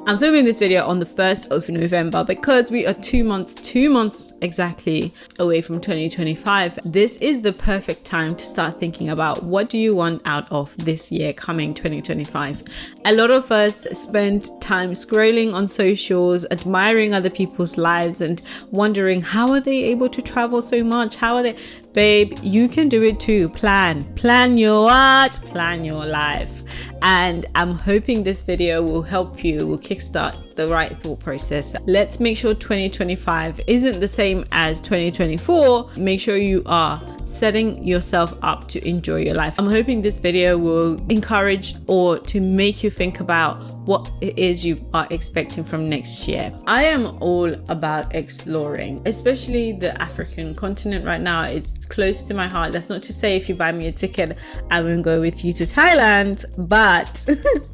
I'm filming this video on the 1st of November because we are 2 months exactly away from 2025. This is the perfect time to start thinking about what do you want out of this year coming 2025. A lot of us spend time scrolling on socials, admiring other people's lives and wondering how are they able to travel so much? How are they? Babe, you can do it too. Plan your what? Plan your life. And I'm hoping this video will help you, will kickstart the right thought process. Let's make sure 2025 isn't the same as 2024. Make sure you are setting yourself up to enjoy your life. I'm hoping this video will encourage or to make you think about what it is you are expecting from next year. I am all about exploring, especially the African continent right now. It's close to my heart. That's not to say if you buy me a ticket, I won't go with you to Thailand, but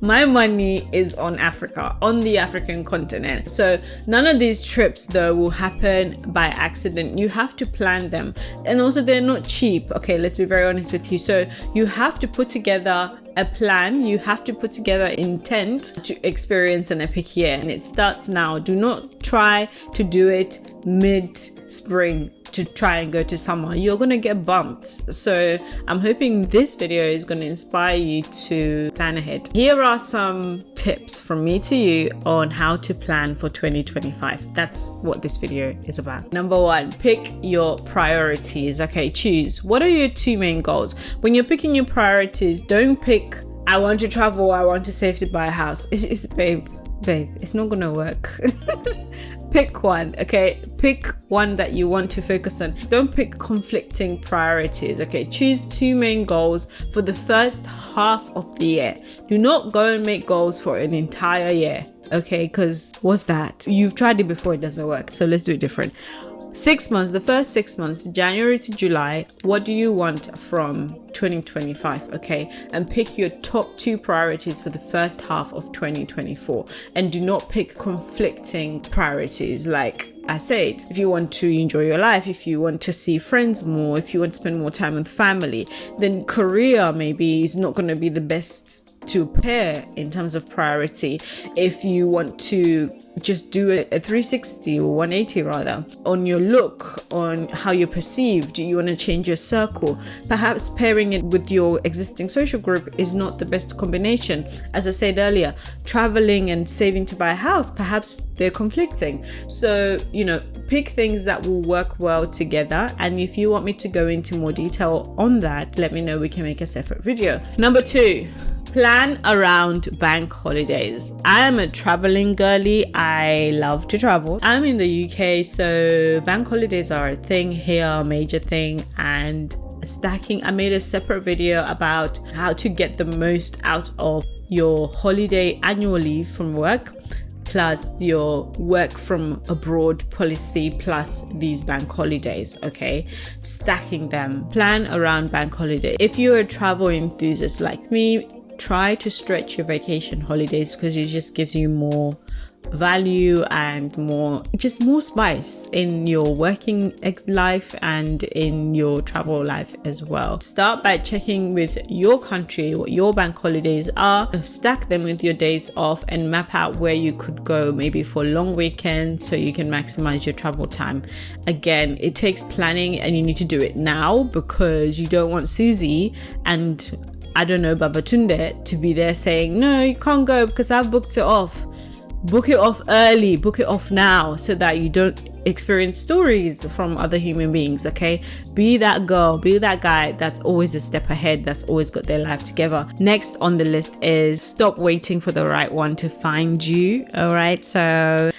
my money is on Africa, on the African continent. So none of these trips though will happen by accident. You have to plan them. And also they're not cheap. Okay, let's be very honest with you. So you have to put together a plan, you have to put together intent to experience an epic year, and it starts now. Do not try to do it mid-spring to try and go to summer. You're gonna get bumped. So I'm hoping this video is gonna inspire you to plan ahead. Here are some tips from me to you on how to plan for 2025. That's what this video is about. Number one, pick your priorities. Okay, choose. What are your two main goals? When you're picking your priorities, don't pick, I want to travel, I want to save to buy a house. Babe, it's not gonna work. Pick one, okay? Pick one that you want to focus on. Don't pick conflicting priorities, okay? Choose two main goals for the first half of the year. Do not go and make goals for an entire year, okay? Because what's that? You've tried it before, it doesn't work. So let's do it different. 6 months, the first 6 months, January to July, what do you want from 2025? Okay, and pick your top two priorities for the first half of 2024, and do not pick conflicting priorities. Like I said, if you want to enjoy your life, if you want to see friends more, if you want to spend more time with family, then career maybe is not going to be the best to pair in terms of priority. If you want to just do a 360 or 180 rather on your look, on how you're perceived, you want to change your circle, perhaps pairing it with your existing social group is not the best combination. As I said earlier, traveling and saving to buy a house, perhaps they're conflicting. So pick things that will work well together, and if you want me to go into more detail on that, let me know. We can make a separate video. Number two, plan around bank holidays. I am a traveling girly. I love to travel. I'm in the UK, so bank holidays are a thing here, a major thing, and stacking. I made a separate video about how to get the most out of your holiday annual leave from work, plus your work from abroad policy, plus these bank holidays. Okay, stacking them. Plan around bank holiday. If you're a travel enthusiast like me, try to stretch your vacation holidays because it just gives you more value and more spice in your working life and in your travel life as well. Start by checking with your country what your bank holidays are, stack them with your days off, and map out where you could go, maybe for long weekends, so you can maximize your travel time. Again, it takes planning and you need to do it now, because you don't want Susie and I don't know, Babatunde to be there saying, no, you can't go because I've booked it off. Book it off early, book it off now, so that you don't experience stories from other human beings. Okay, be that girl, be that guy that's always a step ahead, that's always got their life together. Next on the list is stop waiting for the right one to find you. All right, so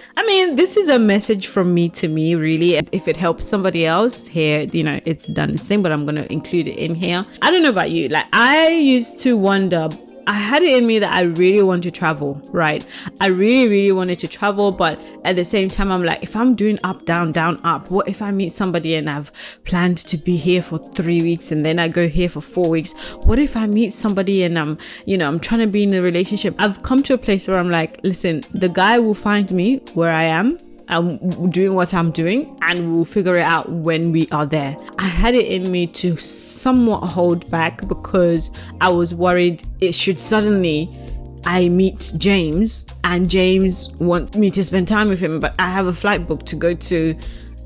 this is a message from me to me, really. If it helps somebody else here, it's done its thing, but I'm going to include it in here. I don't know about you, like I used to wonder, I had it in me that I really want to travel, right? I really wanted to travel, but at the same time, I'm like, if I'm doing up, down, down, up, what if I meet somebody and I've planned to be here for 3 weeks and then I go here for 4 weeks? What if I meet somebody and I'm trying to be in a relationship? I've come to a place where I'm like, listen, the guy will find me where I am. I'm doing what I'm doing, and we'll figure it out when we are there. I had it in me to somewhat hold back because I was worried it should suddenly I meet James and James wants me to spend time with him, but I have a flight booked to go to,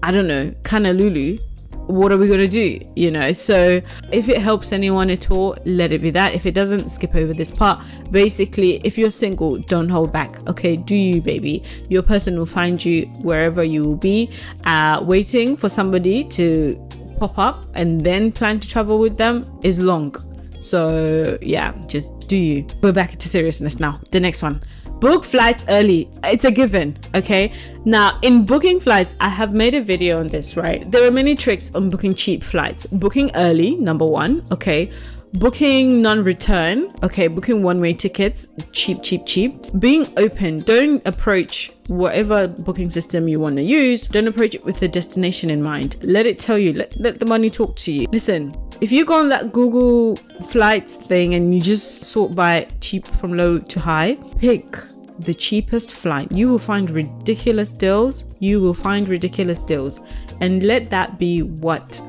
I don't know, Honolulu. What are we going to do? You know, so if it helps anyone at all, let it be that. If it doesn't, skip over this part. Basically, if you're single, don't hold back. Okay, do you, baby? Your person will find you wherever you will be. Waiting for somebody to pop up and then plan to travel with them is long. So yeah, just do you. We're back into seriousness now. The next one. Book flights early. It's a given. Okay, now in booking flights, I have made a video on this, right? There are many tricks on booking cheap flights. Booking early, number one. Okay, booking non-return. Okay, booking one-way tickets, cheap. Being open. Don't approach whatever booking system you want to use. Don't approach it with the destination in mind. Let it tell you. Let the money talk to you. Listen, if you go on that Google flights thing and you just sort by cheap from low to high, pick the cheapest flight. You will find ridiculous deals. And let that be what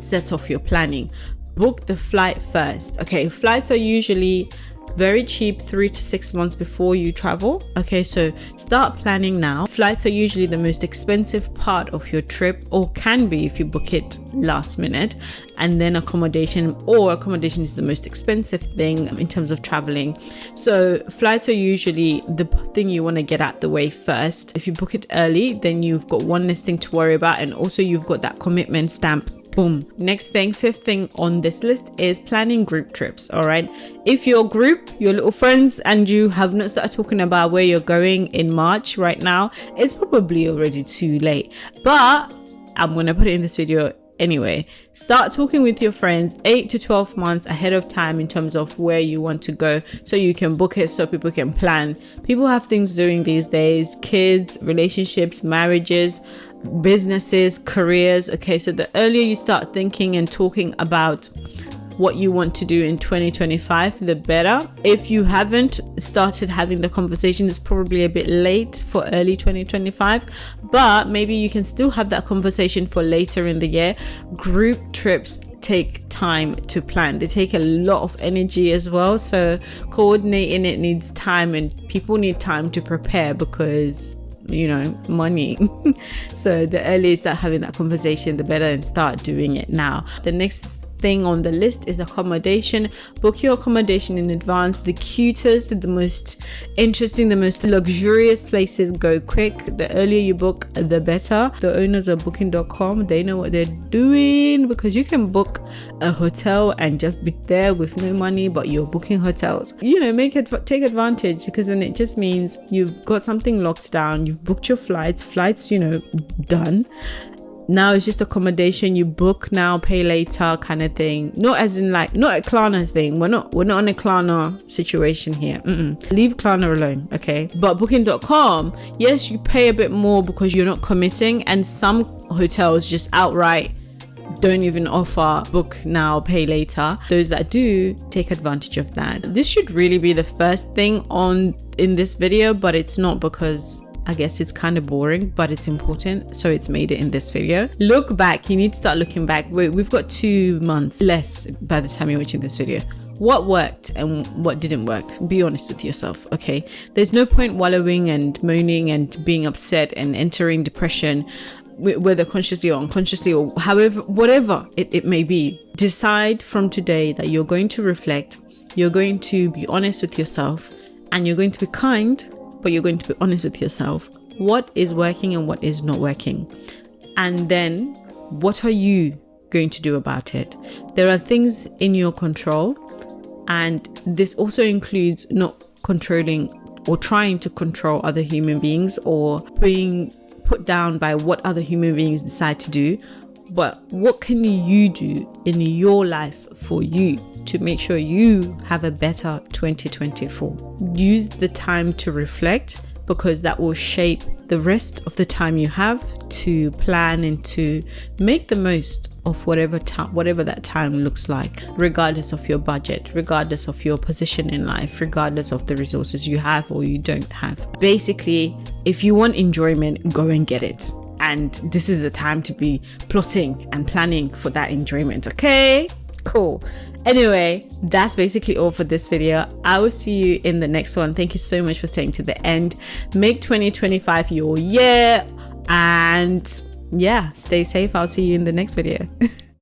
sets off your planning. Book the flight first. Okay, flights are usually very cheap 3 to 6 months before you travel. Okay, so start planning now. Flights are usually the most expensive part of your trip, or can be if you book it last minute. And then accommodation is the most expensive thing in terms of traveling. So flights are usually the thing you want to get out the way first. If you book it early, then you've got one less thing to worry about, and also you've got that commitment stamp. Boom. Next thing, fifth thing on this list is planning group trips. All right, if your group, your little friends and you have not started talking about where you're going in March right now, it's probably already too late, but I'm gonna put it in this video anyway. Start talking with your friends 8 to 12 months ahead of time in terms of where you want to go, so you can book it, so people can plan. People have things doing these days: kids, relationships, marriages, businesses, careers. Okay, so the earlier you start thinking and talking about what you want to do in 2025, the better. If you haven't started having the conversation, it's probably a bit late for early 2025, but maybe you can still have that conversation for later in the year. Group trips take time to plan. They take a lot of energy as well, so coordinating it needs time, and people need time to prepare because, you know, money. So the earlier you start having that conversation, the better, and start doing it now. The next thing on the list is accommodation. Book your accommodation in advance. The cutest, the most interesting, the most luxurious places go quick. The earlier you book, the better. The owners of booking.com, they know what they're doing, because you can book a hotel and just be there with no money, but you're booking hotels. You know, take advantage, because then it just means you've got something locked down. You've booked your flights, you know, done. Now it's just accommodation. You book now, pay later kind of thing. Not as in like, not a Klarna thing. We're not on a Klarna situation here. Leave Klarna alone, okay? But booking.com, yes, you pay a bit more because you're not committing, and some hotels just outright don't even offer book now, pay later. Those that do, take advantage of that. This should really be the first thing in this video, but it's not, because I guess it's kind of boring, but it's important, so it's made it in this video. Look back. You need to start looking back. We've got 2 months less by the time you're watching this video. What worked and what didn't work? Be honest with yourself, okay? There's no point wallowing and moaning and being upset and entering depression, whether consciously or unconsciously, or however, whatever it may be. Decide from today that you're going to reflect, you're going to be honest with yourself, and you're going to be kind, but you're going to be honest with yourself. What is working and what is not working? And then what are you going to do about it? There are things in your control, and this also includes not controlling or trying to control other human beings, or being put down by what other human beings decide to do. But what can you do in your life for you to make sure you have a better 2024? Use the time to reflect, because that will shape the rest of the time you have to plan and to make the most of whatever that time looks like, regardless of your budget, regardless of your position in life, regardless of the resources you have or you don't have. Basically, if you want enjoyment, go and get it. And this is the time to be plotting and planning for that enjoyment. Okay, cool. Anyway, that's basically all for this video. I will see you in the next one. Thank you so much for staying to the end. Make 2025 your year, and yeah, stay safe. I'll see you in the next video.